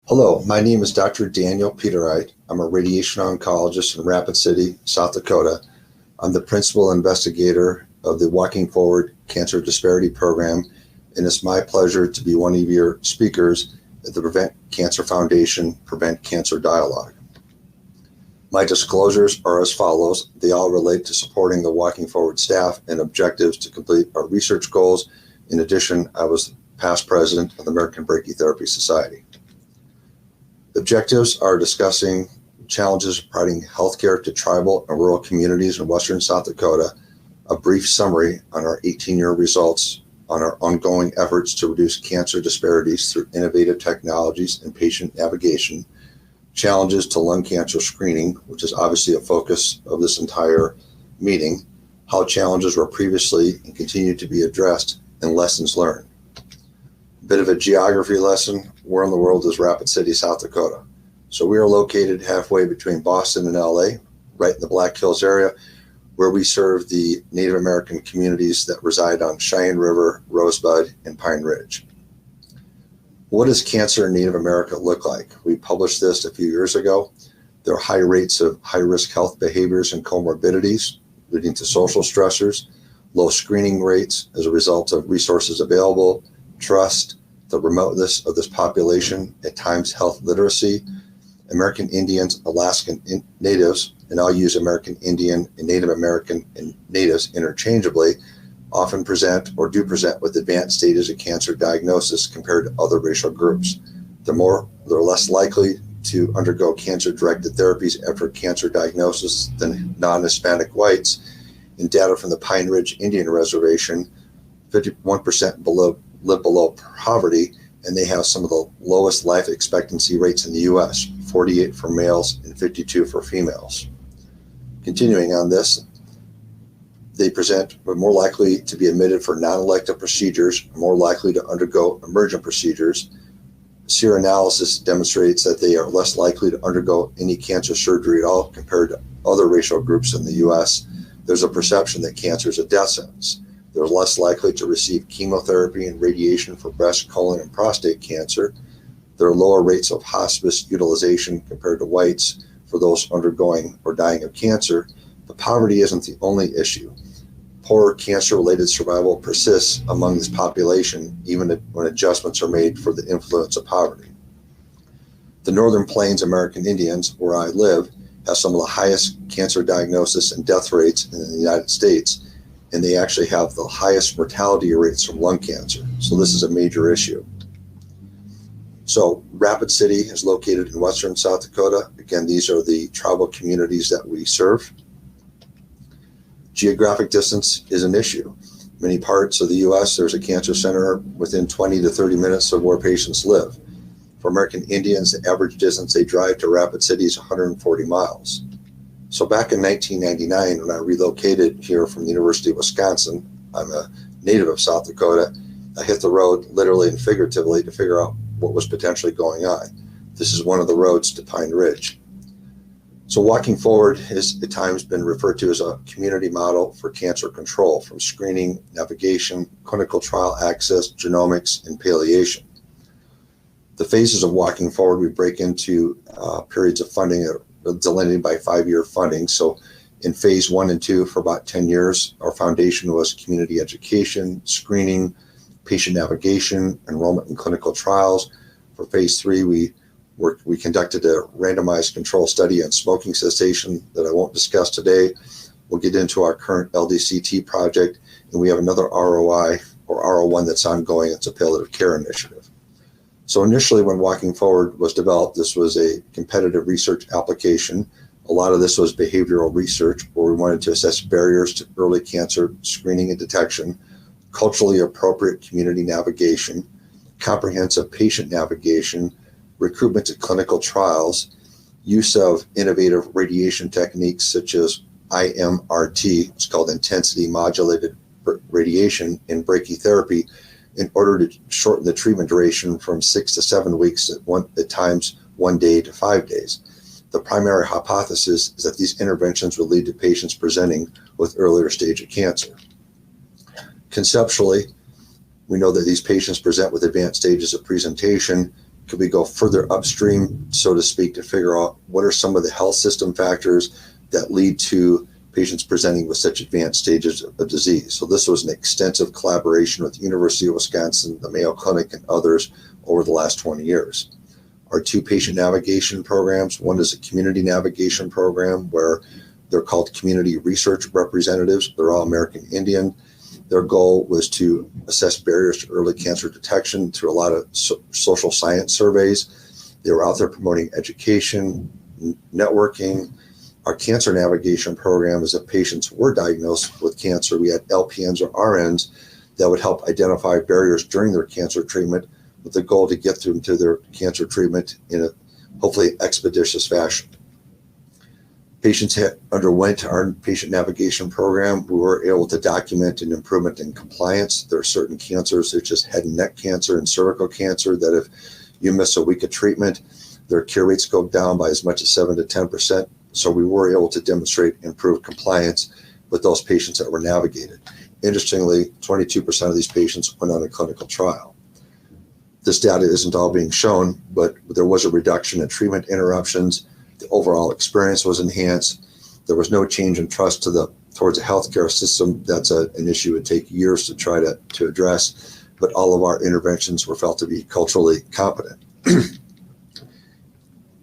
Hello, my name is Dr. Daniel Petereit. I'm a radiation oncologist in Rapid City, South Dakota. I'm the principal investigator of the Walking Forward Cancer Disparity Program, and it's my pleasure to be one of your speakers at the Prevent Cancer Foundation Prevent Cancer Dialogue. My disclosures are as follows. They all relate to supporting the Walking Forward staff and objectives to complete our research goals. In addition, I was past president of the American Brachytherapy Society. The objectives are discussing challenges of providing healthcare to tribal and rural communities in western South Dakota, a brief summary on our 18-year results on our ongoing efforts to reduce cancer disparities through innovative technologies and patient navigation, challenges to lung cancer screening, which is obviously a focus of this entire meeting, how challenges were previously and continue to be addressed, and lessons learned. A bit of a geography lesson. Where in the world is Rapid City, South Dakota? So we are located halfway between Boston and LA, right in the Black Hills area, where we serve the Native American communities that reside on Cheyenne River, Rosebud, and Pine Ridge. What does cancer in Native America look like? We published this a few years ago. There are high rates of high-risk health behaviors and comorbidities, leading to social stressors, low screening rates as a result of resources available, trust, the remoteness of this population, at times health literacy. American Indians, Alaskan Natives, and I'll use American Indian and Native American and Natives interchangeably, often present or do present with advanced stages of cancer diagnosis compared to other racial groups. They're less likely to undergo cancer-directed therapies after cancer diagnosis than non-Hispanic whites. In data from the Pine Ridge Indian Reservation, 51% live below poverty, and they have some of the lowest life expectancy rates in the U.S., 48 for males and 52 for females. Continuing on this, they present more likely to be admitted for non-elective procedures, more likely to undergo emergent procedures. Seranalysis demonstrates that they are less likely to undergo any cancer surgery at all compared to other racial groups in the U.S. There's a perception that cancer is a death sentence. They're less likely to receive chemotherapy and radiation for breast, colon, and prostate cancer. There are lower rates of hospice utilization compared to whites for those undergoing or dying of cancer. But poverty isn't the only issue. Poor cancer-related survival persists among this population, even when adjustments are made for the influence of poverty. The Northern Plains American Indians, where I live, have some of the highest cancer diagnosis and death rates in the United States, and they actually have the highest mortality rates from lung cancer. So this is a major issue. So Rapid City is located in western South Dakota. Again, these are the tribal communities that we serve. Geographic distance is an issue. Many parts of the U.S., there's a cancer center within 20 to 30 minutes of where patients live. For American Indians, the average distance they drive to Rapid City is 140 miles. So back in 1999, when I relocated here from the University of Wisconsin, I'm a native of South Dakota, I hit the road literally and figuratively to figure out what was potentially going on. This is one of the roads to Pine Ridge. So Walking Forward has at times been referred to as a community model for cancer control, from screening, navigation, clinical trial access, genomics, and palliation. The phases of Walking Forward, we break into periods of funding that are delineated by 5-year funding. So in phase 1 and 2 for about 10 years, our foundation was community education, screening, patient navigation, enrollment in clinical trials. For phase 3, we conducted a randomized control study on smoking cessation that I won't discuss today. We'll get into our current LDCT project, and we have another ROI or RO1 that's ongoing. It's a palliative care initiative. So initially, when Walking Forward was developed, this was a competitive research application. A lot of this was behavioral research, where we wanted to assess barriers to early cancer screening and detection, culturally appropriate community navigation, comprehensive patient navigation, recruitment to clinical trials, use of innovative radiation techniques such as IMRT, it's called intensity modulated radiation in brachytherapy, in order to shorten the treatment duration from 6 to 7 weeks at times 1 day to 5 days. The primary hypothesis is that these interventions will lead to patients presenting with earlier stage of cancer. Conceptually, we know that these patients present with advanced stages of presentation could we go further upstream, so to speak, to figure out what are some of the health system factors that lead to patients presenting with such advanced stages of disease. So this was an extensive collaboration with the University of Wisconsin, the Mayo Clinic, and others over the last 20 years. Our 2 patient navigation programs, one is a community navigation program where they're called community research representatives. They're all American Indian. Their goal was to assess barriers to early cancer detection through a lot of social science surveys. They were out there promoting education, networking. Our cancer navigation program is if patients were diagnosed with cancer, we had LPNs or RNs that would help identify barriers during their cancer treatment with the goal to get them to their cancer treatment in a hopefully expeditious fashion. Patients underwent our patient navigation program. We were able to document an improvement in compliance. There are certain cancers such as head and neck cancer and cervical cancer that if you miss a week of treatment, their cure rates go down by as much as 7 to 10%. So we were able to demonstrate improved compliance with those patients that were navigated. Interestingly, 22% of these patients went on a clinical trial. This data isn't all being shown, but there was a reduction in treatment interruptions. The overall experience was enhanced. There was no change in trust towards the healthcare system. That's an issue it would take years to try to address, but all of our interventions were felt to be culturally competent.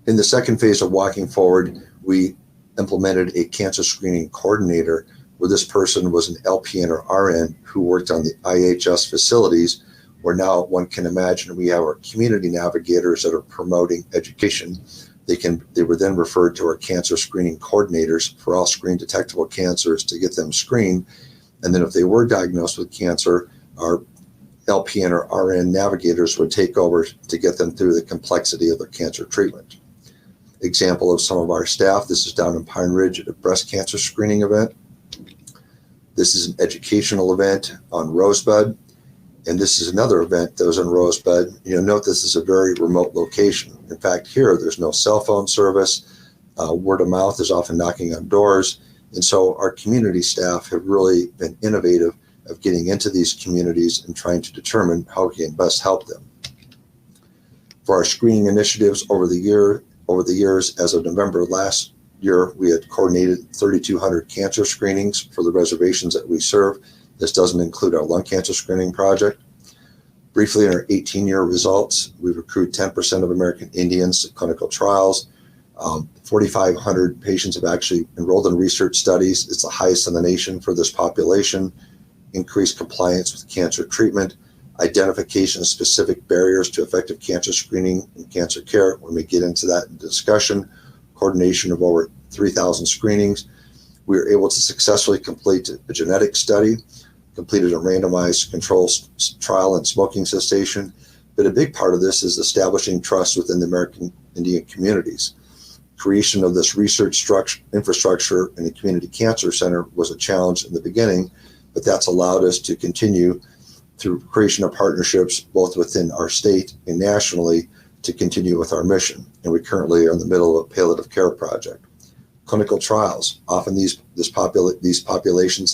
In the second phase of Walking Forward, we implemented a cancer screening coordinator where this person was an LPN or RN who worked on the IHS facilities, where now one can imagine we have our community navigators that are promoting education. They were then referred to our cancer screening coordinators for all screen detectable cancers to get them screened. And then if they were diagnosed with cancer, our LPN or RN navigators would take over to get them through the complexity of their cancer treatment. Example of some of our staff, this is down in Pine Ridge at a breast cancer screening event. This is an educational event on Rosebud. And this is another event that was in Rosebud. Note this is a very remote location. In fact, here there's no cell phone service. Word of mouth is often knocking on doors. And so our community staff have really been innovative of getting into these communities and trying to determine how we can best help them. For our screening initiatives over the years, as of November last year, we had coordinated 3,200 cancer screenings for the reservations that we serve. This doesn't include our lung cancer screening project. Briefly, in our 18-year results, we've accrued 10% of American Indians to clinical trials. 4,500 patients have actually enrolled in research studies. It's the highest in the nation for this population. Increased compliance with cancer treatment, identification of specific barriers to effective cancer screening and cancer care. When we get into that in discussion, coordination of over 3,000 screenings. We were able to successfully complete a genetic study, completed a randomized control trial in smoking cessation. But a big part of this is establishing trust within the American Indian communities. Creation of this research infrastructure in the Community Cancer Center was a challenge in the beginning, but that's allowed us to continue through creation of partnerships both within our state and nationally to continue with our mission. And we currently are in the middle of a palliative care project. Clinical trials. Often these populations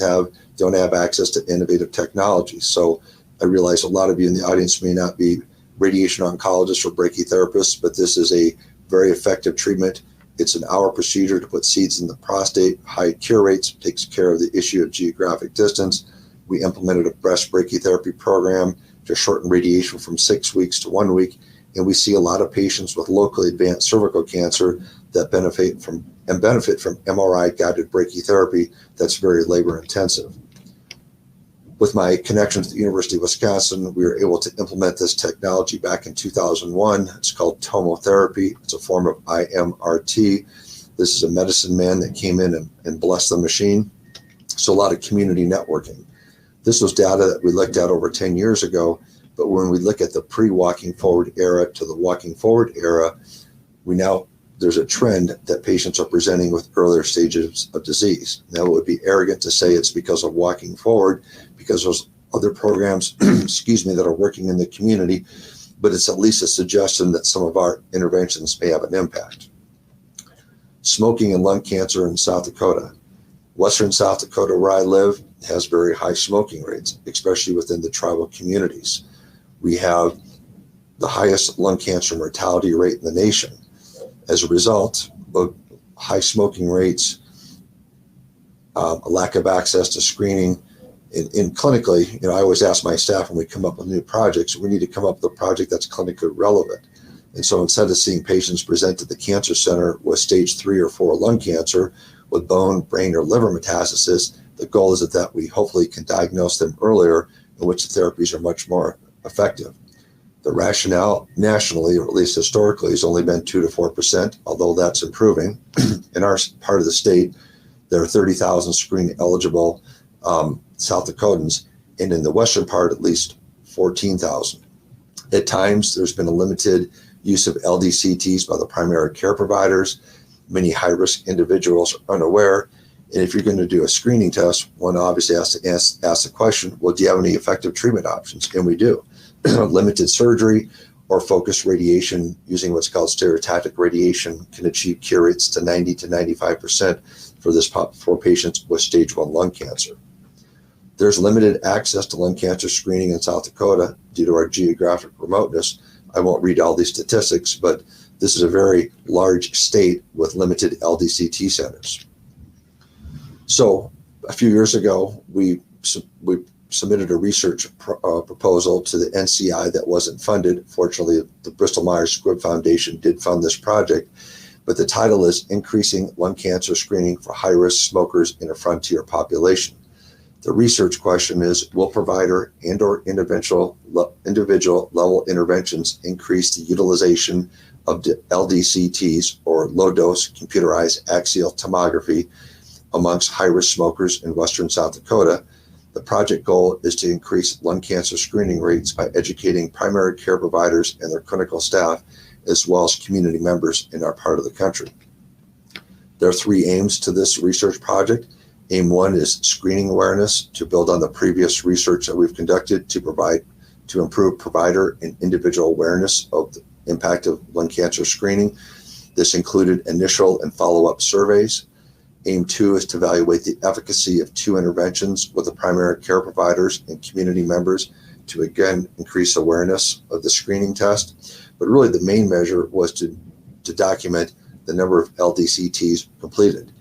don't have access to innovative technology. So I realize a lot of you in the audience may not be radiation oncologists or brachytherapists, but this is a very effective treatment. It's an hour procedure to put seeds in the prostate, high cure rates, takes care of the issue of geographic distance. We implemented a breast brachytherapy program to shorten radiation from 6 weeks to 1 week. And we see a lot of patients with locally advanced cervical cancer that benefit from MRI-guided brachytherapy that's very labor intensive. With my connection to the University of Wisconsin, we were able to implement this technology back in 2001. It's called tomotherapy. It's a form of IMRT. This is a medicine man that came in and blessed the machine. So a lot of community networking. This was data that we looked at over 10 years ago, but when we look at the pre-Walking Forward era to the Walking Forward era, there's a trend that patients are presenting with earlier stages of disease. Now, it would be arrogant to say it's because of Walking Forward, because there's other programs, that are working in the community, but it's at least a suggestion that some of our interventions may have an impact. Smoking and lung cancer in South Dakota. Western South Dakota, where I live, has very high smoking rates, especially within the tribal communities. We have the highest lung cancer mortality rate in the nation. As a result, both high smoking rates, a lack of access to screening, in clinically, I always ask my staff when we come up with new projects, we need to come up with a project that's clinically relevant. And so instead of seeing patients present at the cancer center with stage 3 or 4 lung cancer with bone, brain, or liver metastasis, the goal is that we hopefully can diagnose them earlier, in which the therapies are much more effective. The rationale nationally, or at least historically, has only been 2 to 4%, although that's improving. In our part of the state, there are 30,000 screen eligible South Dakotans, and in the western part, at least 14,000. At times, there's been a limited use of LDCTs by the primary care providers. Many high-risk individuals are unaware, and if you're going to do a screening test, one obviously has to ask the question, well, do you have any effective treatment options? And we do. Limited surgery or focused radiation using what's called stereotactic radiation can achieve cure rates to 90 to 95% for patients with stage 1 lung cancer. There's limited access to lung cancer screening in South Dakota due to our geographic remoteness. I won't read all these statistics, but this is a very large state with limited LDCT centers. So a few years ago, we submitted a research proposal to the NCI that wasn't funded. Fortunately, the Bristol Myers Squibb Foundation did fund this project, but the title is Increasing Lung Cancer Screening for High-Risk Smokers in a Frontier Population. The research question is, will provider and or individual level interventions increase the utilization of LDCTs, or low-dose computerized axial tomography, amongst high-risk smokers in western South Dakota? The project goal is to increase lung cancer screening rates by educating primary care providers and their clinical staff, as well as community members in our part of the country. There are 3 aims to this research project. Aim 1 is screening awareness, to build on the previous research that we've conducted to improve provider and individual awareness of the impact of lung cancer screening. This included initial and follow-up surveys. Aim 2 is to evaluate the efficacy of 2 interventions with the primary care providers and community members to again increase awareness of the screening test. But really the main measure was to document the number of LDCTs completed.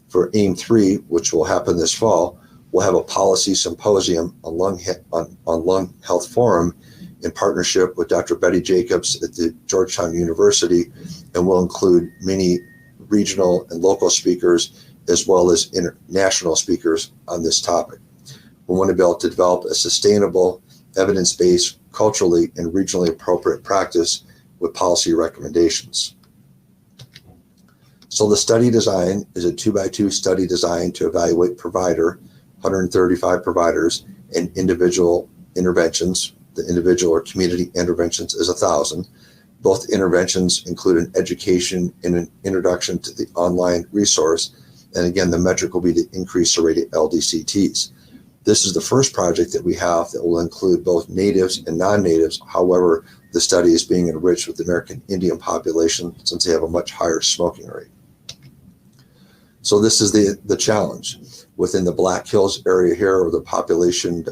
For Aim 3, which will happen this fall, we'll have a policy symposium on lung health forum in partnership with Dr. Betty Jacobs at the Georgetown University, and will include many regional and local speakers as well as international speakers on this topic. We want to be able to develop a sustainable, evidence-based, culturally and regionally appropriate practice with policy recommendations. So the study design is a 2x2 study design to evaluate 135 providers, and individual interventions. The individual or community interventions is 1,000. Both interventions include an education and an introduction to the online resource. And again, the metric will be to increase the rate of LDCTs. This is the first project that we have that will include both natives and non-natives. However, the study is being enriched with the American Indian population since they have a much higher smoking rate. So this is the challenge. Within the Black Hills area here, or the population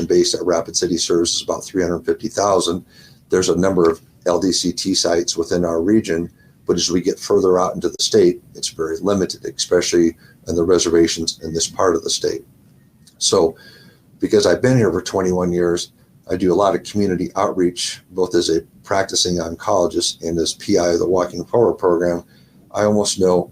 base that Rapid City serves is about 350,000. There's a number of LDCT sites within our region, but as we get further out into the state, it's very limited, especially in the reservations in this part of the state. So because I've been here for 21 years, I do a lot of community outreach, both as a practicing oncologist and as PI of the Walking Forward program. I almost know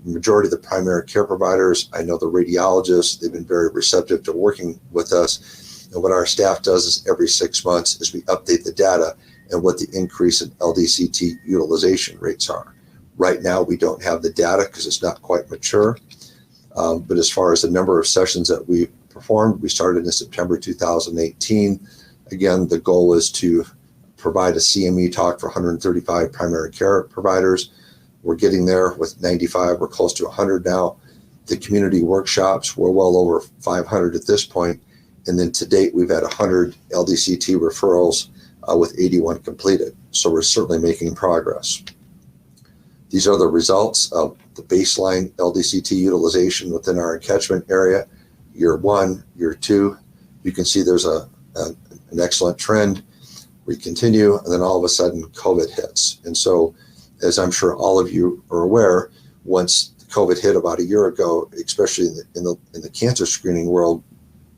the majority of the primary care providers. I know the radiologists. They've been very receptive to working with us. And what our staff does is every 6 months is we update the data and what the increase in LDCT utilization rates are. Right now, we don't have the data because it's not quite mature. But as far as the number of sessions that we performed, we started in September 2018. Again, the goal is to provide a CME talk for 135 primary care providers. We're getting there with 95. We're close to 100 now. The community workshops, we're well over 500 at this point. And then to date, we've had 100 LDCT referrals with 81 completed. So we're certainly making progress. These are the results of the baseline LDCT utilization within our catchment area. Year 1, year 2, you can see there's an excellent trend. We continue, and then all of a sudden COVID hits. And so, as I'm sure all of you are aware, once COVID hit about a year ago, especially in the cancer screening world,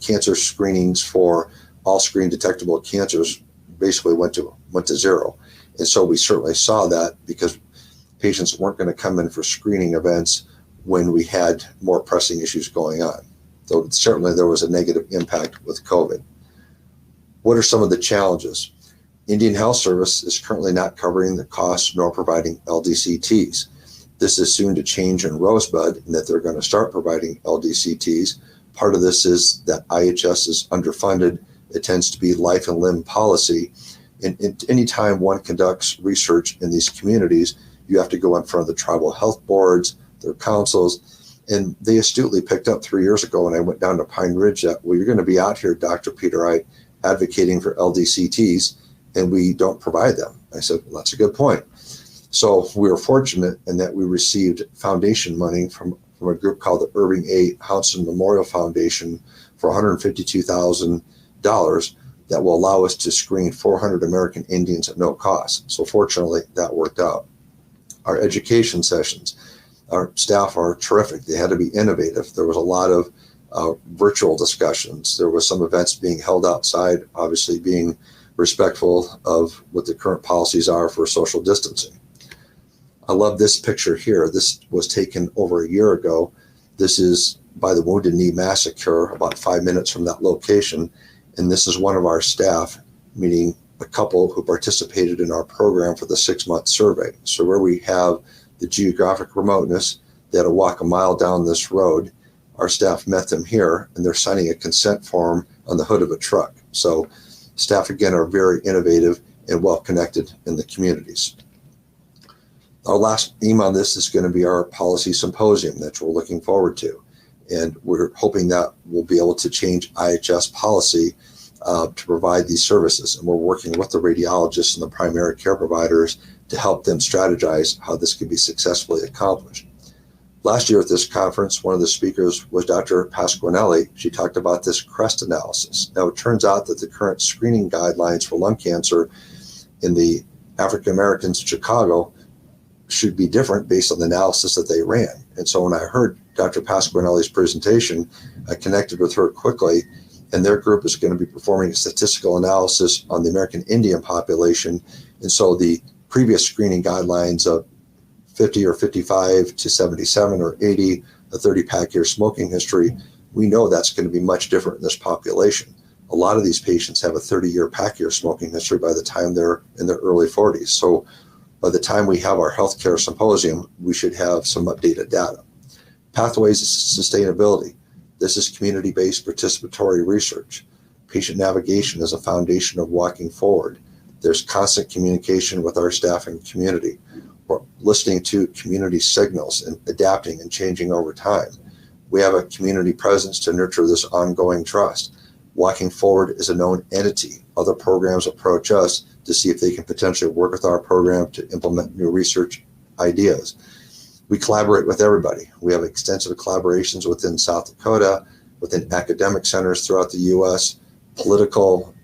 cancer screenings for all screen detectable cancers basically went to zero. And so we certainly saw that because patients weren't going to come in for screening events when we had more pressing issues going on. So certainly there was a negative impact with COVID. What are some of the challenges? Indian Health Service is currently not covering the costs nor providing LDCTs. This is soon to change in Rosebud in that they're going to start providing LDCTs. Part of this is that IHS is underfunded. It tends to be life and limb policy. And anytime one conducts research in these communities, you have to go in front of the tribal health boards, their councils, and they astutely picked up 3 years ago when I went down to Pine Ridge that, well, you're going to be out here, Dr. Petereit, advocating for LDCTs, and we don't provide them. I said, well, that's a good point. So we were fortunate in that we received foundation money from a group called the Irving A. Hounson Memorial Foundation for $152,000 that will allow us to screen 400 American Indians at no cost. So fortunately, that worked out. Our education sessions, our staff are terrific. They had to be innovative. There was a lot of virtual discussions. There was some events being held outside, obviously being respectful of what the current policies are for social distancing. I love this picture here. This was taken over a year ago. This is by the Wounded Knee Massacre, about 5 minutes from that location. And this is one of our staff, meaning a couple who participated in our program for the 6-month survey. So where we have the geographic remoteness, they had to walk a mile down this road. Our staff met them here, and they're signing a consent form on the hood of a truck. So staff, again, are very innovative and well connected in the communities. Our last theme on this is going to be our policy symposium that we're looking forward to. And we're hoping that we'll be able to change IHS policy to provide these services. And we're working with the radiologists and the primary care providers to help them strategize how this can be successfully accomplished. Last year at this conference, one of the speakers was Dr. Pasquinelli. She talked about this CREST analysis. Now, it turns out that the current screening guidelines for lung cancer in the African Americans in Chicago should be different based on the analysis that they ran. And so when I heard Dr. Pasquinelli's presentation, I connected with her quickly, and their group is going to be performing a statistical analysis on the American Indian population. And so the previous screening guidelines of 50 or 55 to 77 or 80, a 30-pack year smoking history, we know that's going to be much different in this population. A lot of these patients have a 30-year pack year smoking history by the time they're in their early 40s. So by the time we have our healthcare symposium, we should have some updated data. Pathways to sustainability. This is community-based participatory research. Patient navigation is a foundation of walking forward. There's constant communication with our staff and community. We're listening to community signals and adapting and changing over time. We have a community presence to nurture this ongoing trust. Walking forward is a known entity. Other programs approach us to see if they can potentially work with our program to implement new research ideas. We collaborate with everybody. We have extensive collaborations within South Dakota, within academic centers throughout the U.S., political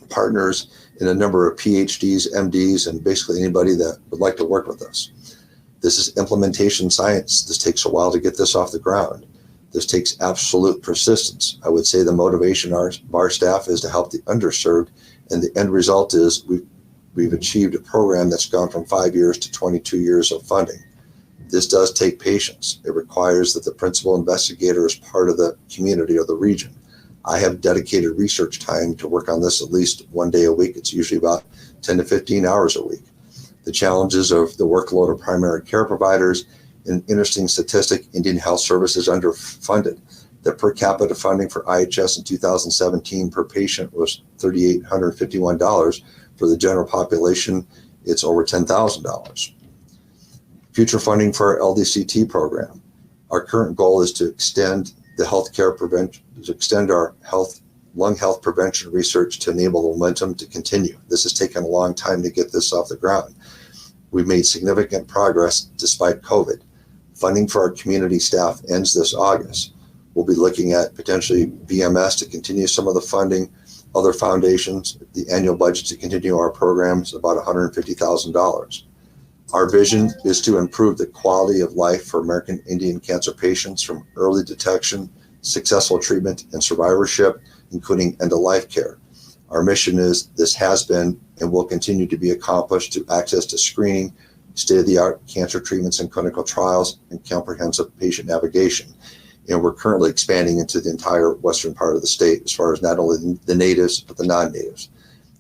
partners, and a number of PhDs, MDs, and basically anybody that would like to work with us. This is implementation science. This takes a while to get this off the ground. This takes absolute persistence. I would say the motivation of our staff is to help the underserved, and the end result is we've achieved a program that's gone from 5 years to 22 years of funding. This does take patience. It requires that the principal investigator is part of the community or the region. I have dedicated research time to work on this at least 1 day a week. It's usually about 10 to 15 hours a week. The challenges of the workload of primary care providers. An interesting statistic, Indian Health Service is underfunded. The per capita funding for IHS in 2017 per patient was $3,851. For the general population, it's over $10,000. Future funding for our LDCT program. Our current goal is to extend the healthcare prevention, to extend our lung health prevention research to enable the momentum to continue. This has taken a long time to get this off the ground. We've made significant progress despite COVID. Funding for our community staff ends this August. We'll be looking at potentially VMS to continue some of the funding. other foundations, the annual budget to continue our program is about $150,000. Our vision is to improve the quality of life for American Indian cancer patients from early detection, successful treatment, and survivorship, including end-of-life care. Our mission is this has been and will continue to be accomplished through access to screening, state-of-the-art cancer treatments and clinical trials, and comprehensive patient navigation. And we're currently expanding into the entire western part of the state as far as not only the natives, but the non-natives.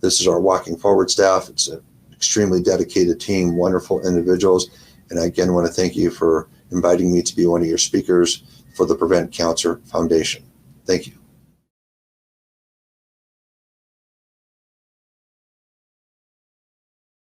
This is our Walking Forward staff. It's an extremely dedicated team, wonderful individuals. And I again want to thank you for inviting me to be one of your speakers for the Prevent Cancer Foundation. Thank you.